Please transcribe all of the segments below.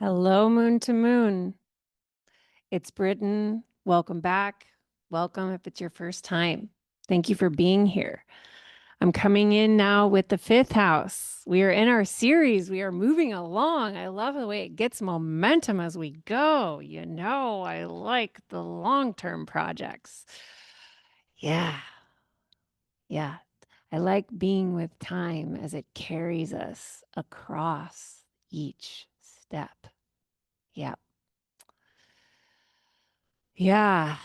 Hello, moon to moon. It's Britten. Welcome back. Welcome if it's your first time. Thank you for being here. I'm coming in now with the fifth house. We are in our series. We are moving along. I love the way it gets momentum as we go. I like the long-term projects. Yeah, yeah. I like being with time as it carries us across each step. Yeah. Yeah.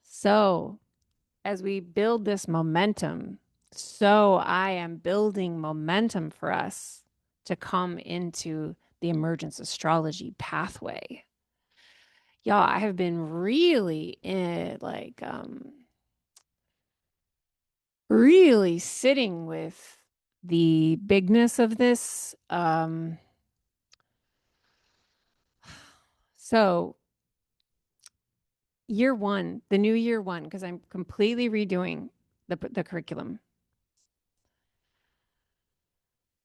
So, as we build this momentum, so I am building momentum for us to come into the emergence astrology pathway. Yeah, I have been really really sitting with the bigness of this. So year one, the new year one, because I'm completely redoing the curriculum.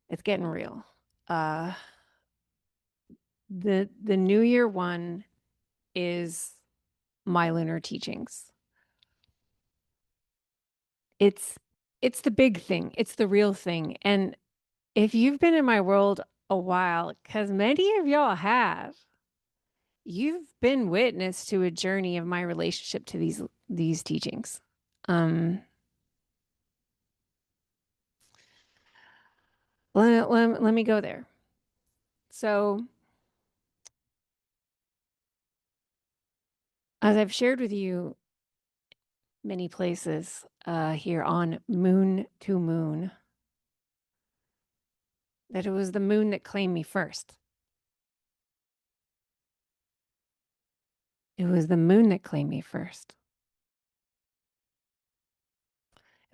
It's getting real. Uh, the new year one is my lunar teachings. It's it's the big thing. It's the real thing. And if you've been in my world a while, because many of y'all have, you've been witness to a journey of my relationship to these teachings. Um, let me go there. So, as I've shared with you many places here on Moon to Moon, that it was the moon that claimed me first. It was the moon that claimed me first.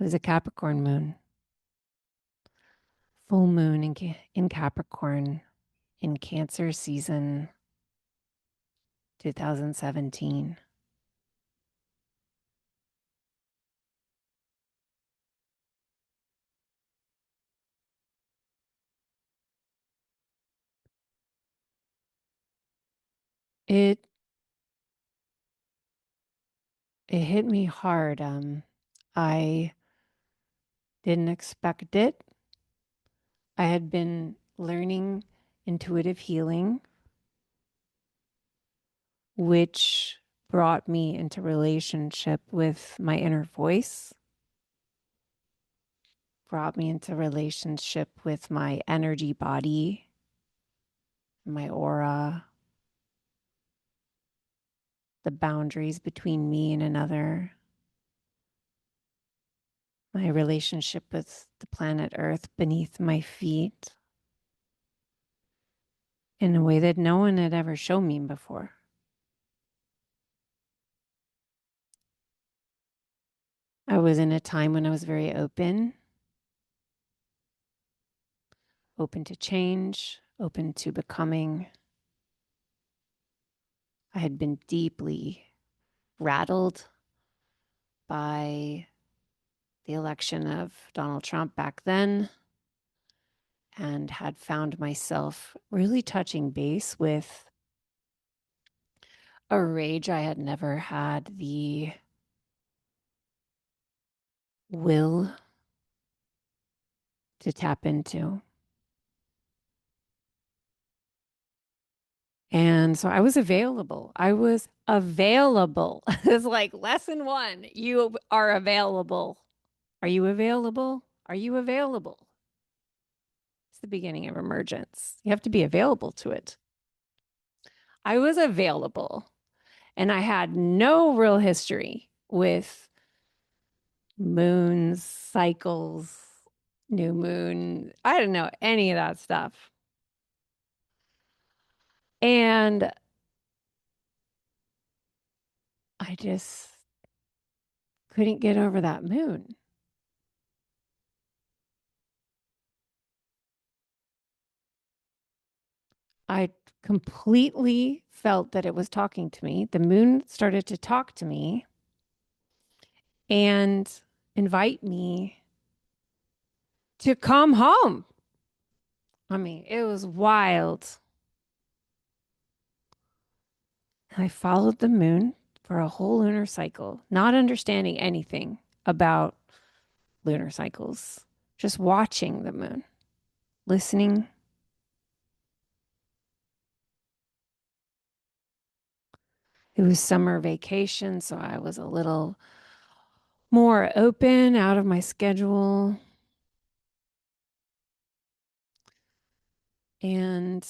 It was a Capricorn moon, full moon in Capricorn in Cancer season 2017. It it hit me hard. I didn't expect it. I had been learning intuitive healing, which brought me into relationship with my inner voice, brought me into relationship with my energy body, my aura, the boundaries between me and another, my relationship with the planet Earth beneath my feet in a way that no one had ever shown me before. I was in a time when I was very open to change, open to becoming. I had been deeply rattled by the election of Donald Trump back then and had found myself really touching base with a rage I had never had the will to tap into. And so I was available. I was available. It's like lesson one, you are available. Are you available? Are you available? It's the beginning of emergence. You have to be available to it. I was available and I had no real history with moons, cycles, new moon. I didn't know any of that stuff. And I just couldn't get over that moon. I completely felt that it was talking to me. The moon started to talk to me and invite me to come home. I mean, it was wild. And I followed the moon for a whole lunar cycle, not understanding anything about lunar cycles, just watching the moon, listening. It was summer vacation, so I was a little more open out of my schedule. And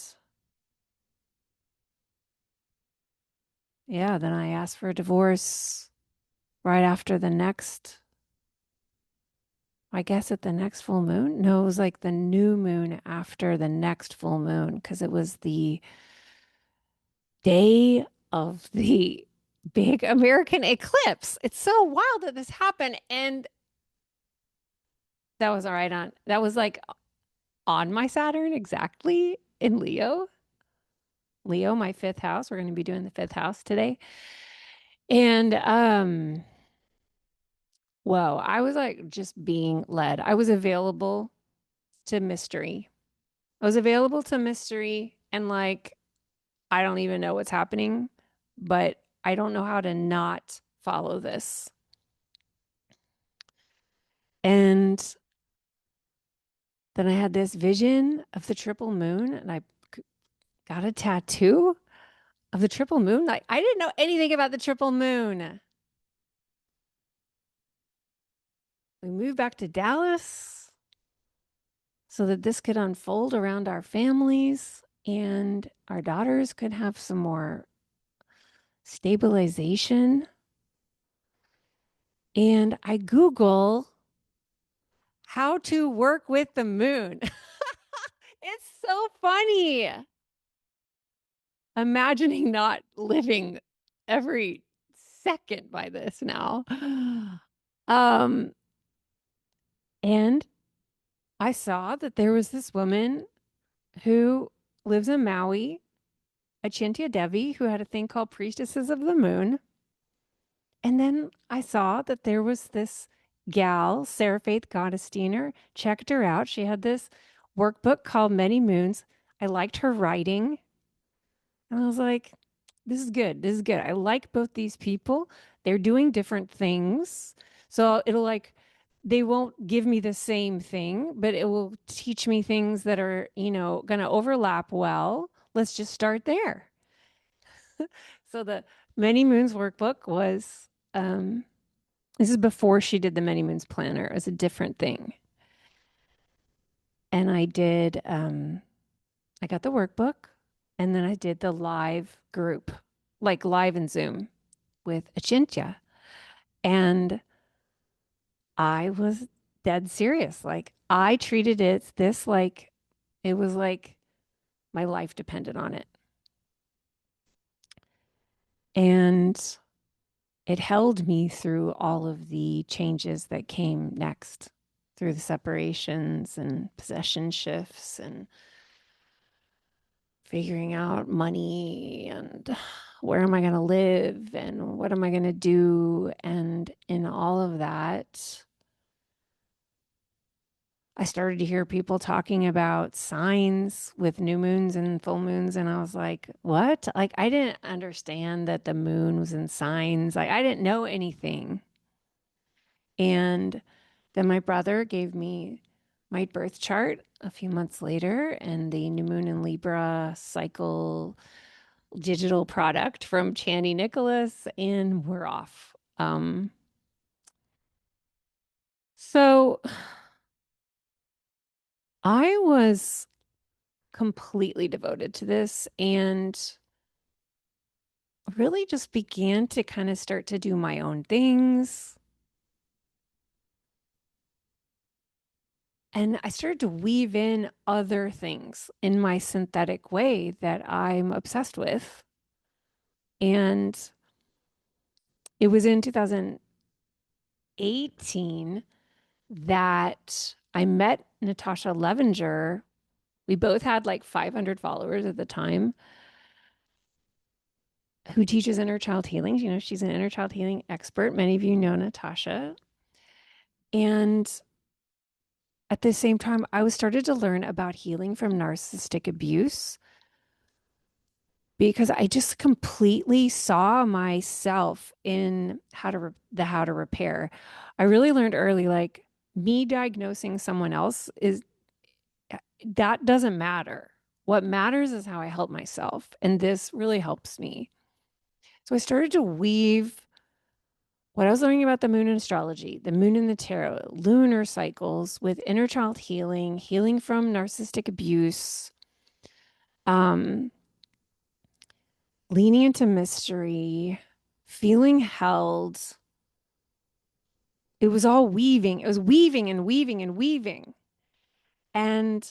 yeah, then I asked for a divorce right after the next, I guess at the next full moon. No, it was like the new moon after the next full moon because it was the day of the big American eclipse. It's so wild that this happened. And that was all right on, that was like on my Saturn exactly in Leo. Leo, my fifth house. We're going to be doing the fifth house today. And whoa, I was like just being led. I was available to mystery. I was available to mystery and like I don't even know what's happening, but I don't know how to not follow this. And then I had this vision of the triple moon and I got a tattoo of the triple moon. Like I didn't know anything about the triple moon. We moved back to Dallas so that this could unfold around our families and our daughters could have some more stabilization. And I Google how to work with the moon. It's so funny. Imagining not living every second by this now. Um, and I saw that there was this woman who lives in Maui, a Chintia Devi, who had a thing called Priestesses of the Moon. And then I saw that there was this gal, Sarah Faith Gottesdiener, checked her out. She had this workbook called Many Moons. I liked her writing. And I was like, this is good. This is good. I like both these people. They're doing different things. So it'll like, they won't give me the same thing, but it will teach me things that are, going to overlap well. Let's just start there. So the Many Moons workbook was, this is before she did the Many Moons planner. It was a different thing. And I got the workbook and then I did the live group, like live in Zoom with Achintia. And I was dead serious. Like I treated it this like it was like my life depended on it. And it held me through all of the changes that came next, through the separations and possession shifts and figuring out money and where am I going to live and what am I going to do. And in all of that, I started to hear people talking about signs with new moons and full moons. And I was like, what? Like, I didn't understand that the moon was in signs. Like, I didn't know anything. And then my brother gave me my birth chart a few months later and the new moon in Libra cycle digital product from Channy Nicholas, and we're off. So I was completely devoted to this and really just began to kind of start to do my own things. And I started to weave in other things in my synthetic way that I'm obsessed with. And it was in 2018 that I met Natasha Levenger. We both had like 500 followers at the time, who teaches inner child healing. She's an inner child healing expert. Many of you know Natasha. And at the same time, I was started to learn about healing from narcissistic abuse. because I just completely saw myself in how to repair. I really learned early, like me diagnosing someone else is that doesn't matter. What matters is how I help myself. And this really helps me. So I started to weave what I was learning about the moon in astrology, the moon in the tarot, lunar cycles with inner child healing, healing from narcissistic abuse, um, leaning into mystery, feeling held. It was all weaving. It was weaving and weaving and weaving. And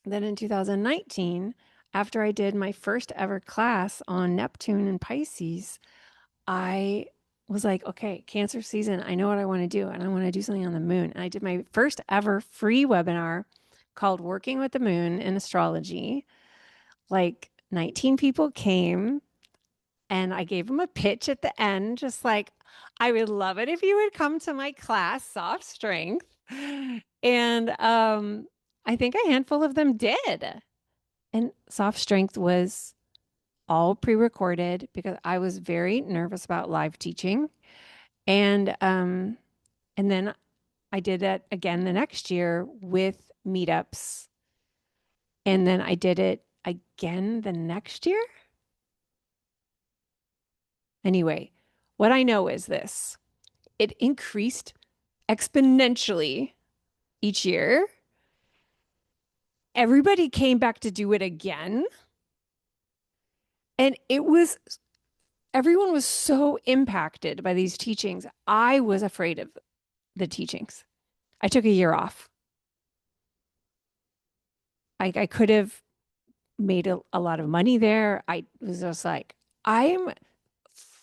then in 2019, after I did my first ever class on Neptune and Pisces, I was like, okay, Cancer season, I know what I want to do, and I want to do something on the moon. And I did my first ever free webinar called Working with the Moon in Astrology. Like 19 people came, and I gave them a pitch at the end, just like, I would love it if you would come to my class, Soft Strength. And I think a handful of them did. And Soft Strength was all pre-recorded because I was very nervous about live teaching. And then I did it again the next year with meetups. And then I did it again the next year. Anyway, what I know is this. It increased exponentially each year. Everybody came back to do it again. And it was everyone was so impacted by these teachings. I was afraid of the teachings. I took a year off. I could have made a lot of money there. I was just like, I'm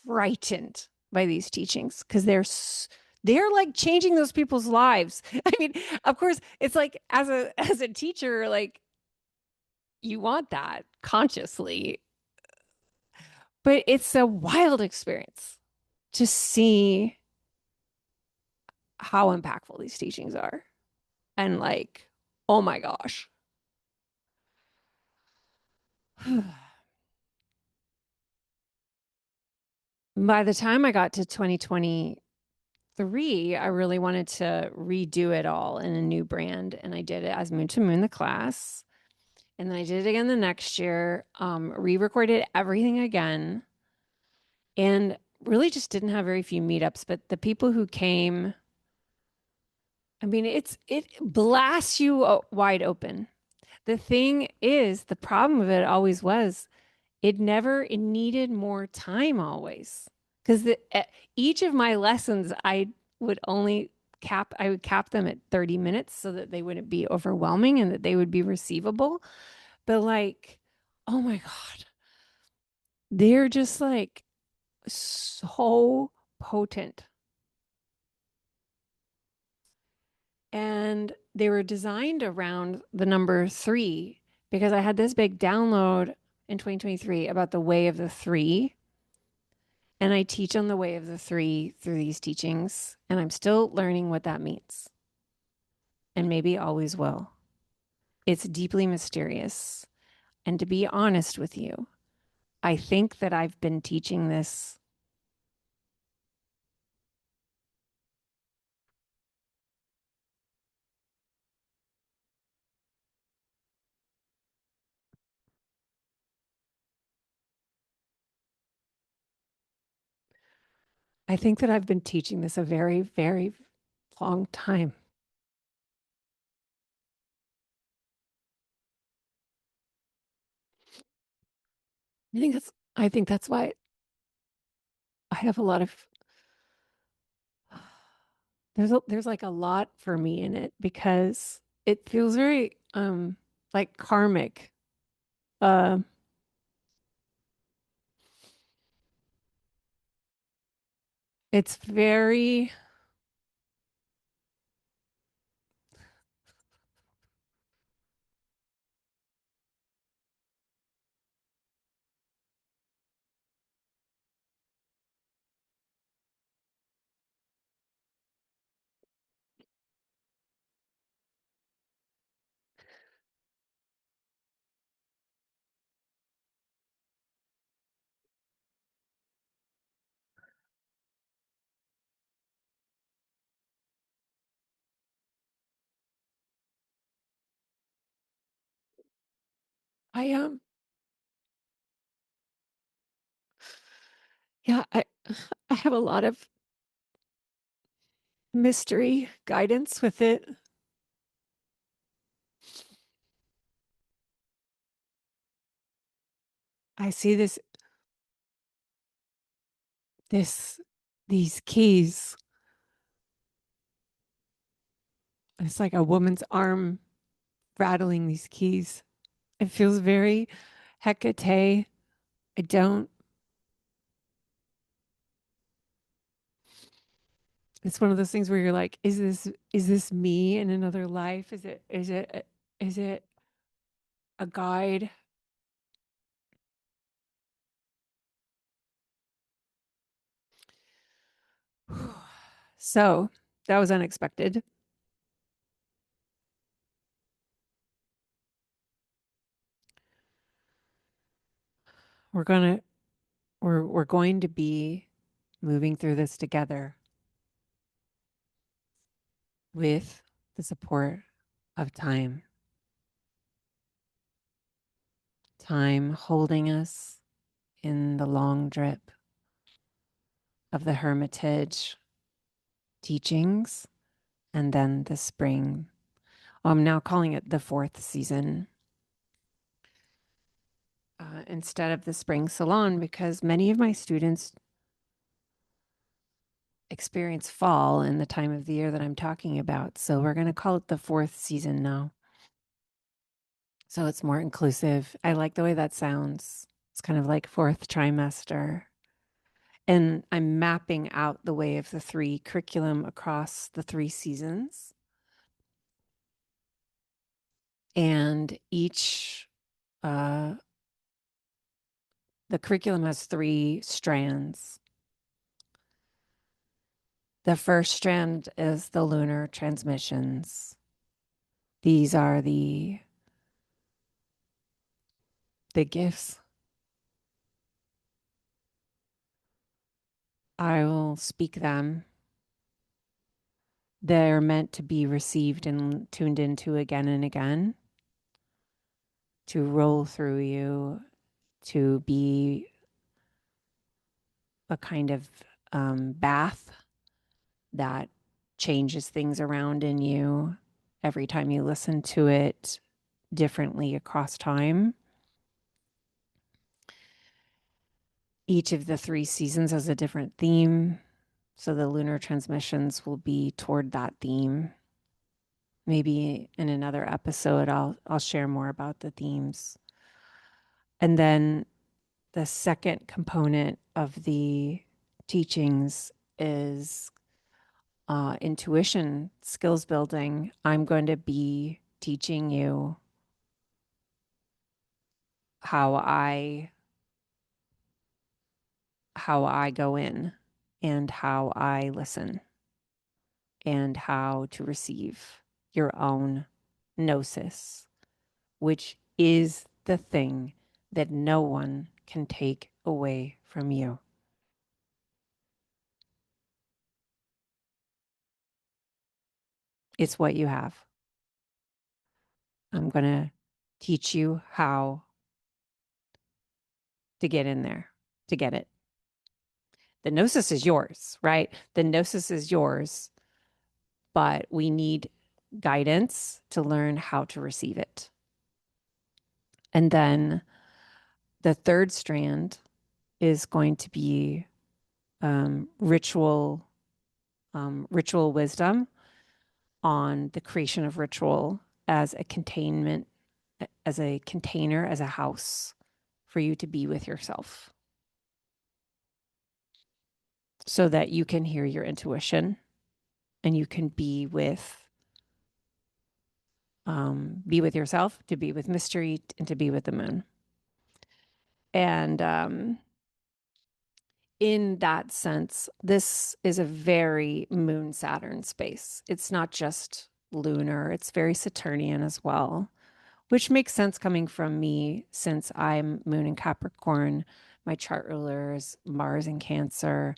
frightened by these teachings because they're like changing those people's lives. I mean, of course, it's like as a teacher, like you want that consciously, but it's a wild experience to see how impactful these teachings are. And like, oh my gosh. By the time I got to 2023, I really wanted to redo it all in a new brand. And I did it as Moon to Moon, the class. And then I did it again the next year, re-recorded everything again, and really just didn't have very few meetups. But the people who came, I mean, it blasts you wide open. The thing is, the problem of it always was it needed more time always. Because each of my lessons, would only I would cap them at 30 minutes so that they wouldn't be overwhelming and that they would be receivable. But like, oh my God, they're just like so potent. And they were designed around the number three because I had this big download in 2023 about the way of the three. And I teach on the way of the three through these teachings. And I'm still learning what that means. And maybe always will. It's deeply mysterious. And to be honest with you, I think that I've been teaching this. I think that I've been teaching this a very, very long time. I think that's why I have a lot of there's like a lot for me in it because it feels very like karmic. Uh it's very I yeah, I have a lot of mystery guidance with it. I see this these keys. It's like a woman's arm rattling these keys. It feels very Hecate. I don't It's one of those things where you're like, is this me in another life? Is it a guide? So that was unexpected. We're gonna we're going to be moving through this together with the support of time. Time holding us in the long drip of the Hermitage teachings, and then the spring. I'm now calling it the fourth season instead of the spring salon because many of my students experience fall in the time of the year that I'm talking about. So we're going to call it the fourth season now. So it's more inclusive. I like the way that sounds. It's kind of like fourth trimester. And I'm mapping out the way of the three curriculum across the three seasons. And uh, the curriculum has three strands. The first strand is the lunar transmissions. These are the gifts. I will speak them. They're meant to be received and tuned into again and again, to roll through you, to be a kind of bath that changes things around in you every time you listen to it differently across time. Each of the three seasons has a different theme. So the lunar transmissions will be toward that theme. Maybe in another episode, I'll share more about the themes. And then the second component of the teachings is intuition, skills building. I'm going to be teaching you how I go in and how I listen and how to receive your own gnosis, which is the thing that no one can take away from you. It's what you have. I'm going to teach you how to get in there, to get it. The gnosis is yours, right? The gnosis is yours, but we need guidance to learn how to receive it. And then the third strand is going to be ritual wisdom on the creation of ritual as a containment, as a container, as a house for you to be with yourself so that you can hear your intuition and you can be with yourself, to be with mystery, and to be with the moon. And in that sense, this is a very moon Saturn space. It's not just lunar, it's very Saturnian as well, which makes sense coming from me since I'm moon in Capricorn. My chart ruler is Mars in Cancer,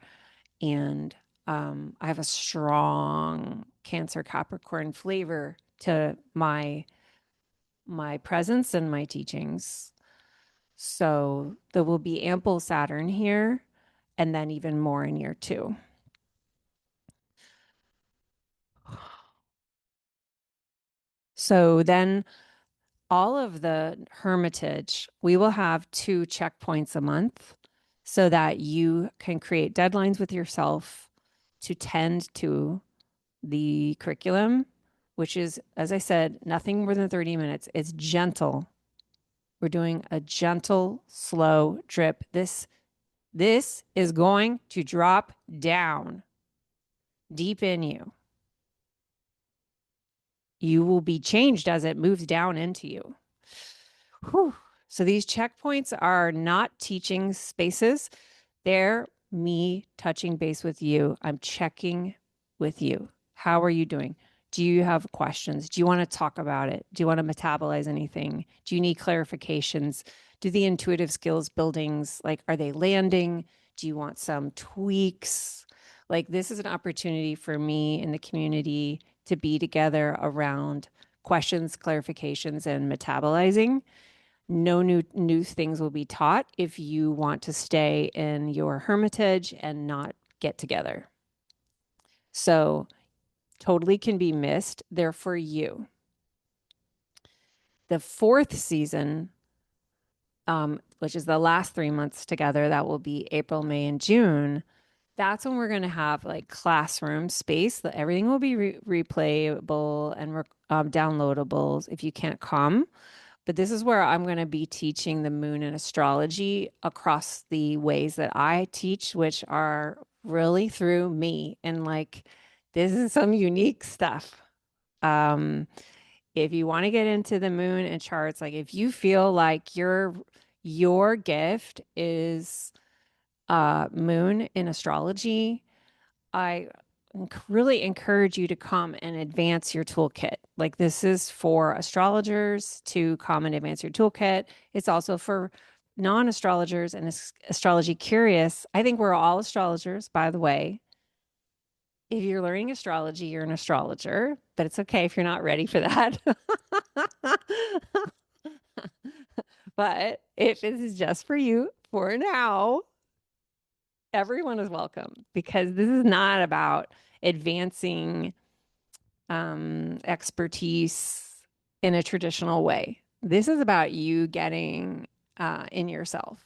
and I have a strong Cancer Capricorn flavor to my my presence and my teachings. So there will be ample Saturn here and then even more in year two. So then all of the hermitage, we will have 2 checkpoints a month so that you can create deadlines with yourself to tend to the curriculum, which is, as I said, nothing more than 30 minutes. It's gentle. We're doing a gentle, slow drip. This is going to drop down deep in you. You will be changed as it moves down into you. Whew. So these checkpoints are not teaching spaces. They're me touching base with you. I'm checking with you. How are you doing? Do you have questions? Do you want to talk about it? Do you want to metabolize anything? Do you need clarifications? Do the intuitive skills buildings, like, are they landing? Do you want some tweaks? Like, this is an opportunity for me in the community to be together around questions, clarifications, and metabolizing. No new things will be taught if you want to stay in your hermitage and not get together. So totally can be missed. They're for you. The fourth season, which is the last 3 months together, that will be April, May, and June. That's when we're going to have like classroom space. That everything will be replayable and downloadables if you can't come. But this is where I'm going to be teaching the moon and astrology across the ways that I teach, which are really through me. And like, this is some unique stuff. Um, if you want to get into the moon and charts, like if you feel like your gift is moon in astrology, I really encourage you to come and advance your toolkit. Like, this is for astrologers to come and advance your toolkit. It's also for non-astrologers and astrology curious. I think we're all astrologers, by the way. If you're learning astrology, you're an astrologer, but it's okay if you're not ready for that. But if this is just for you for now, everyone is welcome, because this is not about advancing expertise in a traditional way. This is about you getting in yourself.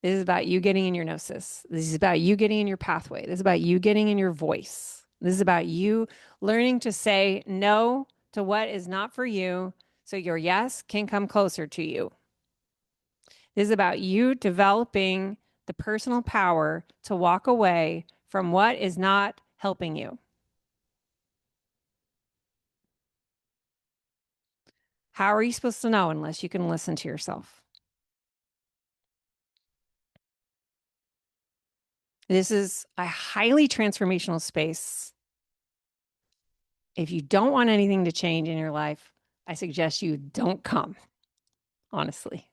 This is about you getting in your gnosis. This is about you getting in your pathway. This is about you getting in your voice. This is about you learning to say no to what is not for you so your yes can come closer to you. This is about you developing the personal power to walk away from what is not helping you. How are you supposed to know unless you can listen to yourself? This is a highly transformational space. If you don't want anything to change in your life, I suggest you don't come, honestly.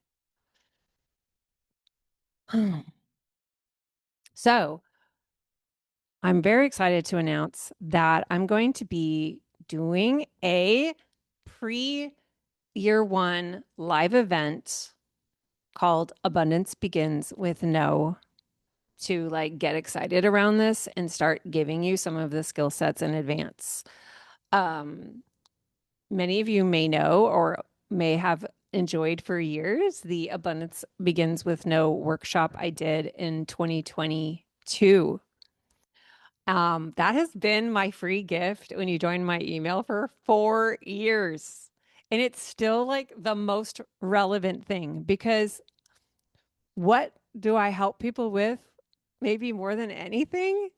So I'm very excited to announce that I'm going to be doing a pre-year one live event called Abundance Begins with No, to like get excited around this and start giving you some of the skill sets in advance. Um, Many of you may know or may have enjoyed for years the Abundance Begins with No workshop I did in 2022. That has been my free gift when you join my email for 4 years. And it's still like the most relevant thing, because what do I help people with? Maybe more than anything,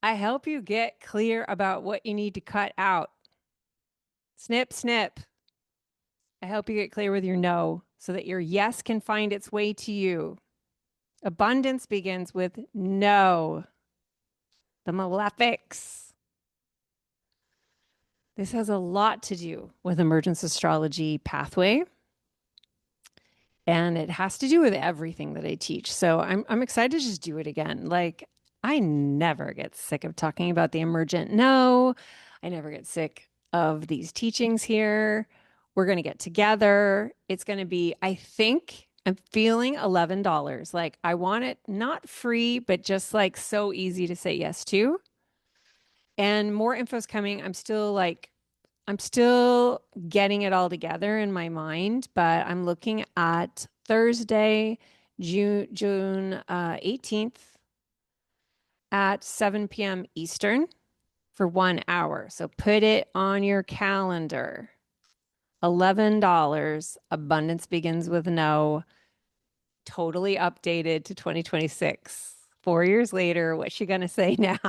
I help you get clear about what you need to cut out. Snip, snip. I help you get clear with your no so that your yes can find its way to you. Abundance begins with no, the malefics. This has a lot to do with emergence astrology pathway, and it has to do with everything that I teach. So I'm excited to just do it again. Like, I never get sick of talking about the emergent no. I never get sick of these teachings here. We're going to get together. It's going to be, I think I'm feeling $11. Like I want it not free, but just like so easy to say yes to. And more info's coming. I'm still getting it all together in my mind, but I'm looking at Thursday, June 18th at 7 p.m. Eastern for 1 hour. So put it on your calendar. $11. Abundance begins with no. Totally updated to 2026. 4 years later, what's she gonna say now?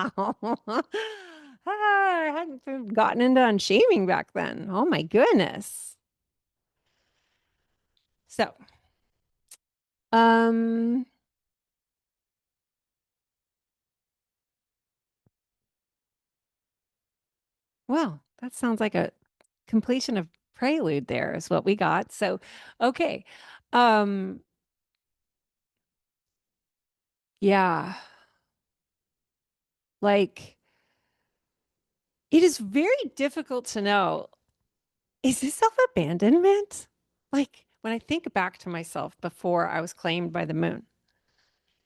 I hadn't gotten into unshaming back then. Oh my goodness. So, um, well, that sounds like a completion of prelude there is what we got. So, okay. Um, yeah, like it is very difficult to know, is this self-abandonment? Like when I think back to myself before I was claimed by the moon,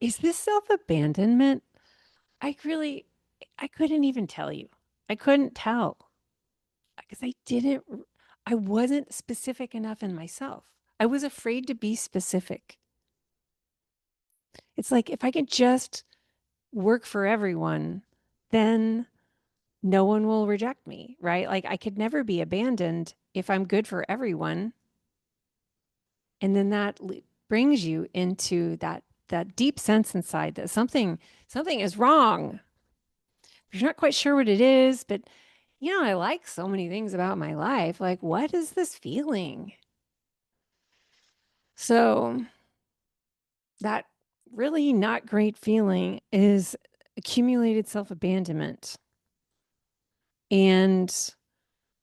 is this self-abandonment? I really, I couldn't even tell you. I couldn't tell because I wasn't specific enough in myself. I was afraid to be specific. It's like if I could just work for everyone, then no one will reject me, right? Like I could never be abandoned if I'm good for everyone. And then that brings you into that deep sense inside that something is wrong. You're not quite sure what it is, but I like so many things about my life. Like, what is this feeling? So that really not great feeling is accumulated self-abandonment. And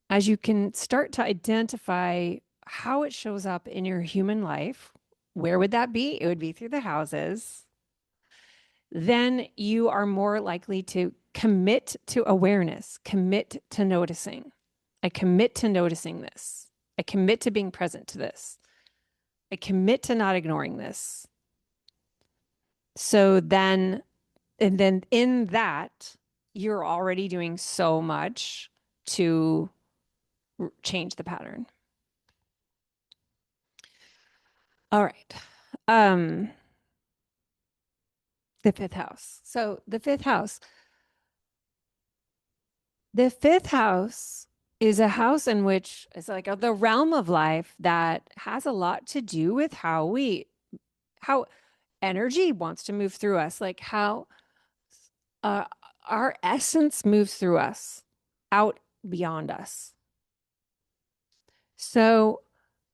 as you can start to identify how it shows up in your human life, where would that be? It would be through the houses. Then you are more likely to commit to awareness, commit to noticing. I commit to noticing this. I commit to being present to this. I commit to not ignoring this. So then, and then in that, you're already doing so much to change the pattern. All right. Um, the fifth house. So the fifth house is a house in which it's like the realm of life that has a lot to do with how energy wants to move through us, like how uh, our essence moves through us out beyond us. So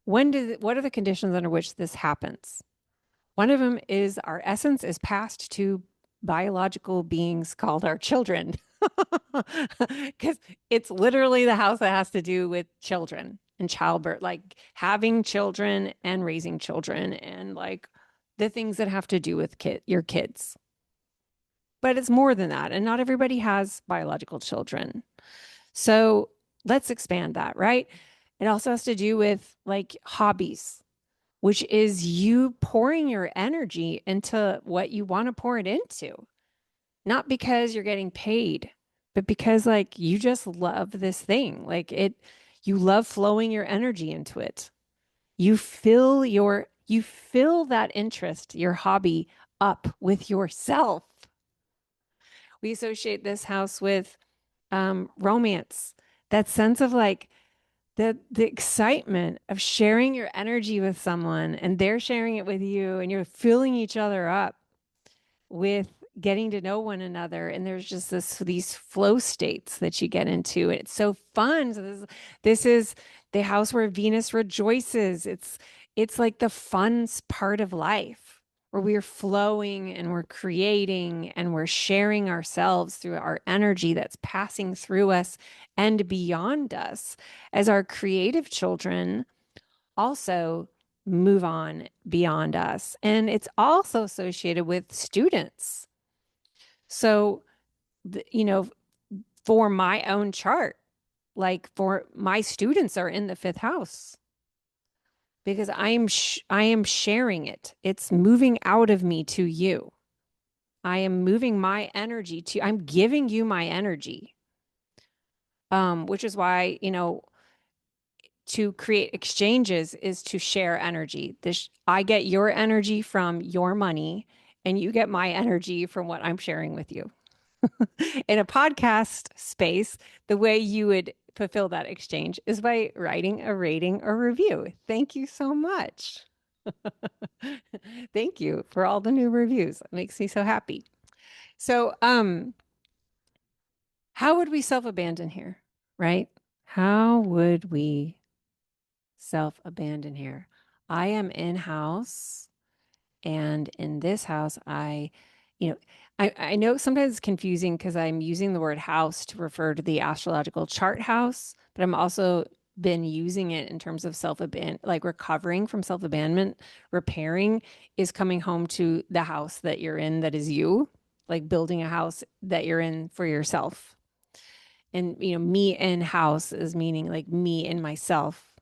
what are the conditions under which this happens? One of them is our essence is passed to biological beings called our children. Because it's literally the house that has to do with children and childbirth, like having children and raising children and like the things that have to do with your kids. But it's more than that. And not everybody has biological children. So let's expand that, right? It also has to do with like hobbies, which is you pouring your energy into what you want to pour it into, not because you're getting paid, but because like you just love this thing. You love flowing your energy into it. You fill that interest, your hobby up with yourself. We associate this house with romance, that sense of like the excitement of sharing your energy with someone and they're sharing it with you and you're filling each other up with getting to know one another, and there's just these flow states that you get into, and it's so fun. So this is the house where Venus rejoices. It's like the fun part of life where we're flowing and we're creating and we're sharing ourselves through our energy that's passing through us and beyond us as our creative children also move on beyond us. And it's also associated with students. So, for my own chart, like for my students are in the fifth house because I am sharing it. It's moving out of me to you. I am moving my energy to I'm giving you my energy. Which is why, to create exchanges is to share energy. This I get your energy from your money and you get my energy from what I'm sharing with you. In a podcast space, the way you would fulfill that exchange is by writing a rating or review. Thank you so much. Thank you for all the new reviews. It makes me so happy. So, how would we self-abandon here, right? How would we self-abandon here? I am in house, and in this house, you know, I know sometimes it's confusing because I'm using the word house to refer to the astrological chart house, but I'm also been using it in terms of self-abandon, like recovering from self-abandonment. Repairing is coming home to the house that you're in, that is you, like building a house that you're in for yourself. And, me in house is meaning like me in myself,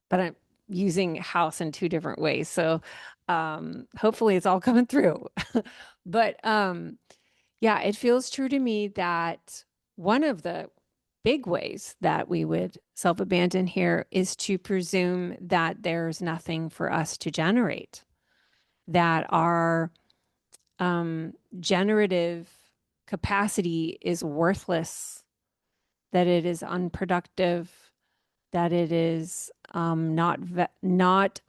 but I'm using house in two different ways. So hopefully it's all coming through. But yeah, it feels true to me that one of the big ways that we would self abandon here is to presume that there's nothing for us to generate, that our generative capacity is worthless, that it is unproductive, that it is not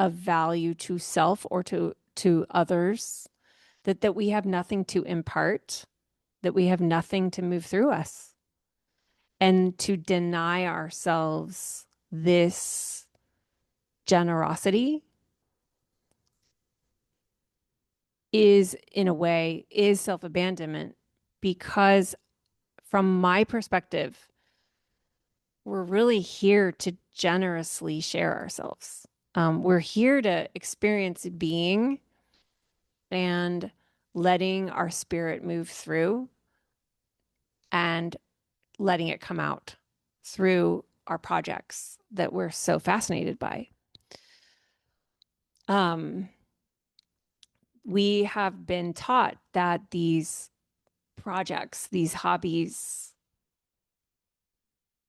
of value to self or to others, that we have nothing to impart, that we have nothing to move through us, and to deny ourselves this generosity is, in a way, is self-abandonment, because from my perspective, we're really here to generously share ourselves. We're here to experience being and letting our spirit move through and letting it come out through our projects that we're so fascinated by. Um, we have been taught that these projects, these hobbies,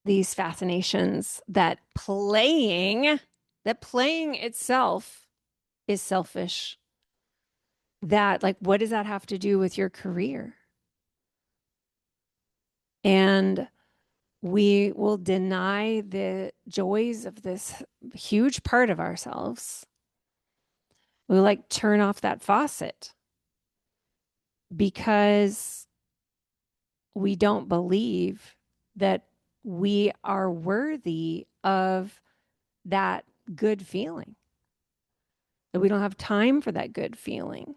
these fascinations, that playing itself is selfish. That, like, what does that have to do with your career? And we will deny the joys of this huge part of ourselves. We like turn off that faucet because we don't believe that we are worthy of that good feeling, that we don't have time for that good feeling.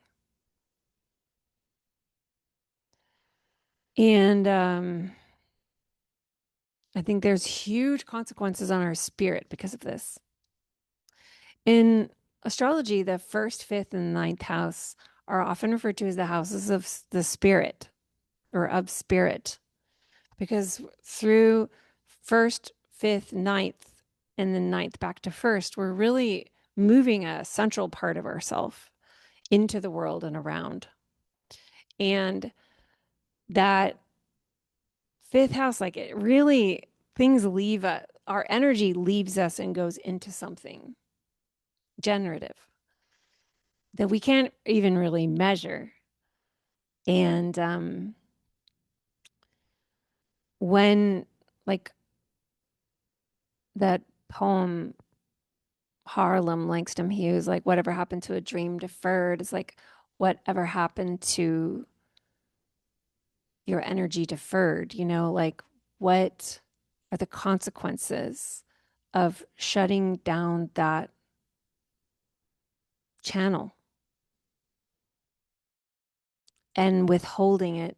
And I think there's huge consequences on our spirit because of this. In astrology, the first, fifth, and ninth house are often referred to as the houses of the spirit or of spirit, because through first, fifth, ninth, and then ninth back to first, we're really moving a central part of ourself into the world and around. And that fifth house, like, it really, things leave our energy leaves us and goes into something generative that we can't even really measure. And when, like, that poem Harlem Langston Hughes, like, whatever happened to a dream deferred, is like, whatever happened to your energy deferred, like, what are the consequences of shutting down that channel and withholding it?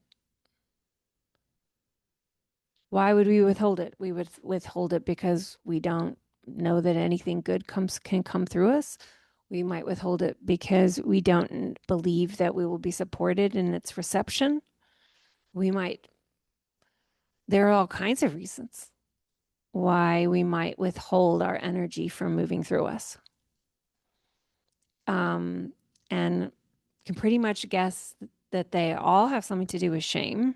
Why would we withhold it? We would withhold it because we don't know that anything good can come through us. We might withhold it because we don't believe that we will be supported in its reception. We might, there are all kinds of reasons. why we might withhold our energy from moving through us. And can pretty much guess that they all have something to do with shame.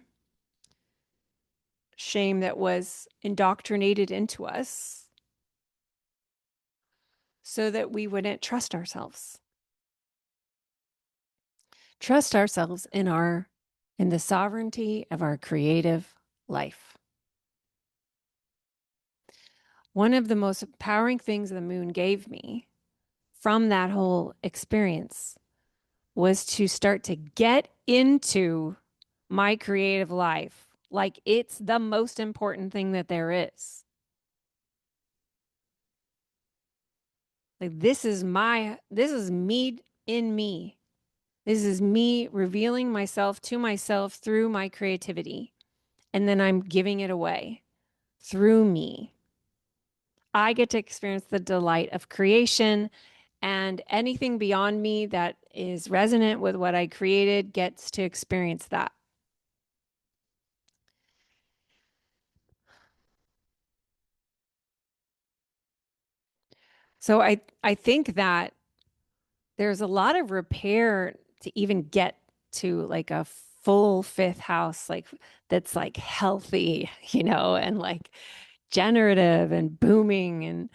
Shame that was indoctrinated into us so that we wouldn't trust ourselves. Trust ourselves in the sovereignty of our creative life. One of the most empowering things the moon gave me from that whole experience was to start to get into my creative life like it's the most important thing that there is. Like this is me in me. This is me revealing myself to myself through my creativity. And then I'm giving it away through me. I get to experience the delight of creation, and anything beyond me that is resonant with what I created gets to experience that. So I think that there's a lot of repair to even get to like a full fifth house, like that's like healthy, and like generative and booming and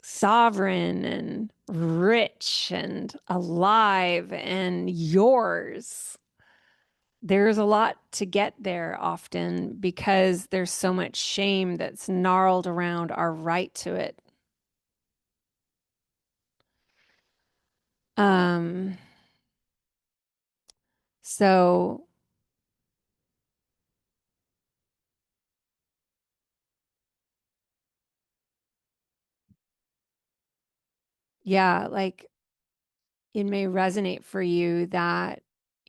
sovereign and rich and alive and yours. There's a lot to get there often because there's so much shame that's gnarled around our right to it. Um, so yeah, like it may resonate for you that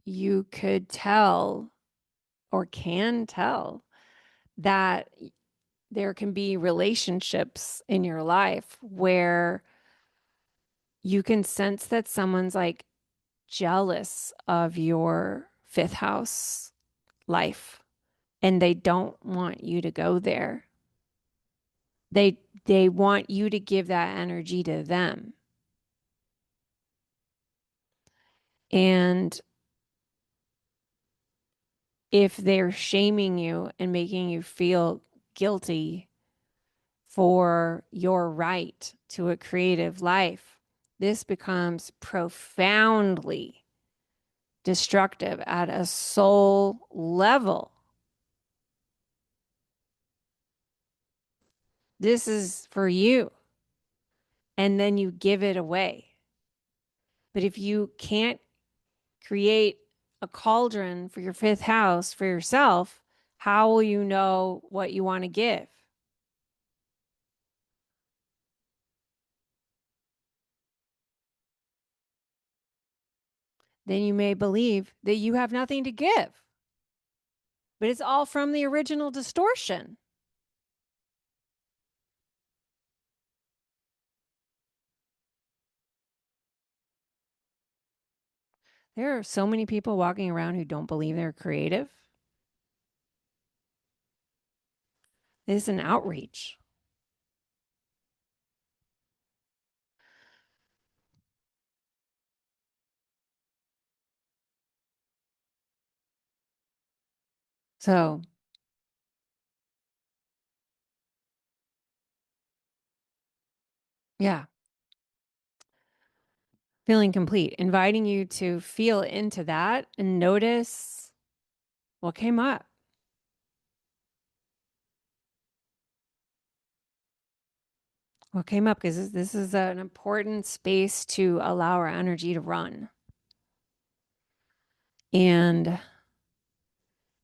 you could tell or can tell that there can be relationships in your life where you can sense that someone's like jealous of your fifth house life and they don't want you to go there. They want you to give that energy to them. And if they're shaming you and making you feel guilty for your right to a creative life, this becomes profoundly destructive at a soul level. This is for you. And then you give it away. But if you can't create a cauldron for your fifth house for yourself, how will you know what you want to give? Then you may believe that you have nothing to give, but it's all from the original distortion. There are so many people walking around who don't believe they're creative. This is an outreach. So, yeah, feeling complete, inviting you to feel into that and notice what came up. What came up because this is an important space to allow our energy to run. And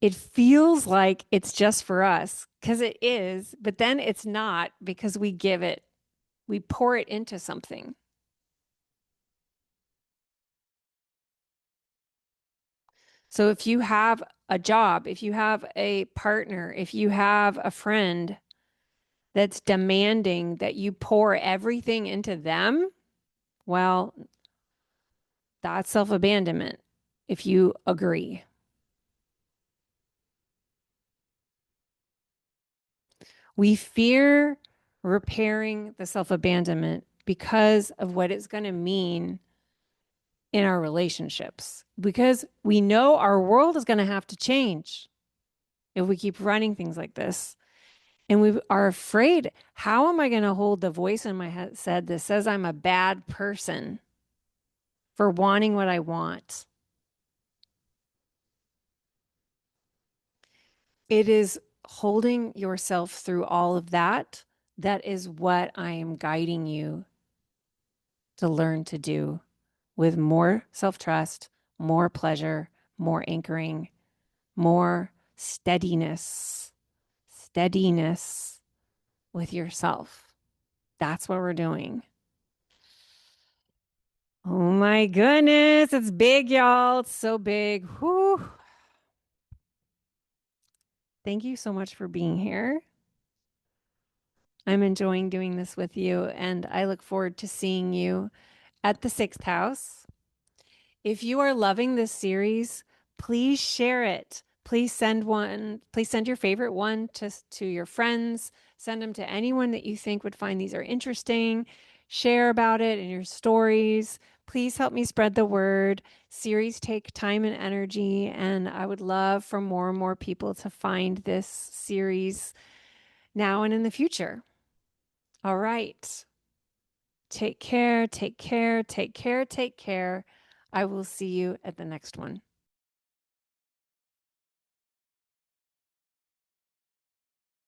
it feels like it's just for us because it is, but then it's not because we pour it into something. So if you have a job, if you have a partner, if you have a friend that's demanding that you pour everything into them, well, that's self-abandonment if you agree. We fear repairing the self abandonment because of what it's going to mean in our relationships, because we know our world is going to have to change if we keep running things like this. And we are afraid, how am I going to hold the voice in my head that says I'm a bad person for wanting what I want? It is holding yourself through all of that. That is what I am guiding you to learn to do with more self trust, more pleasure, more anchoring, more steadiness with yourself. That's what we're doing. Oh my goodness, it's big, y'all. It's so big. Whew. Thank you so much for being here. I'm enjoying doing this with you, and I look forward to seeing you at the sixth house. If you are loving this series, please share it. Please send one. Please send your favorite one to your friends. Send them to anyone that you think would find these are interesting. Share about it in your stories. Please help me spread the word. Series take time and energy, and I would love for more and more people to find this series now and in the future. All right. Take care, take care, take care, take care. I will see you at the next one.